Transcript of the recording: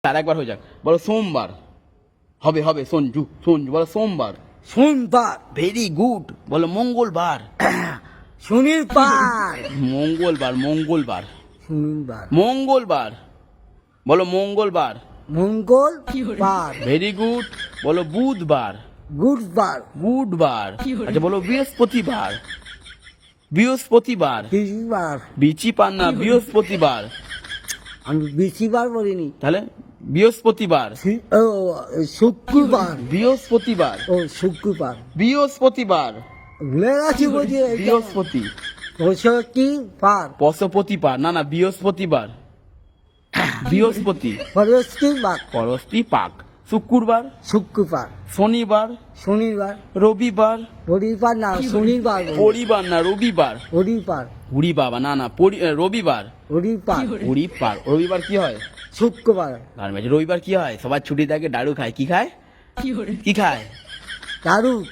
আর একবার হয়ে যাক, বলো সোমবার। হবে হবে, সঞ্জু সঞ্জু বলো সোমবার। সোমবার। Very good. বলো মঙ্গলবার। শনিবার। মঙ্গলবার মঙ্গলবার শনিবার। মঙ্গলবার বলো মঙ্গলবার। মঙ্গলবার। Very good. বলো বুধবার। বুধবার। বুধবার। আচ্ছা বলো বৃহস্পতিবার। বৃহস্পতিবার। বৃহস্পতিবার। বিচি পান্না, বৃহস্পতিবার। আমি বেশিবার বলিনি। তাহলে বৃহস্পতিবার। ও শুক্রবার। বৃহস্পতিবার। ও শুক্রবার। বৃহস্পতিবার। ভুলে গেছি বলছি। বৃহস্পতি। বৃহস্পতিবার। পশপতিবার, না না বৃহস্পতিবার। বৃহস্পতি। বৃহস্পতিবার। পরস্তি পাক। শুক্রবার। শুক্রবার। শনিবার। শনিবার। রবিবার। রবিবার না শনিবার। পরিবার না রবিবার। রবিবার। উড়ি বাবা, না না রবিবার। রবিবার। উড়িবার। রবিবার কি হয়? শুক্রবার। রবিবার কি হয়? সবার ছুটি থাকে, দারু খায়। কি খায়? কি খায়? দারু।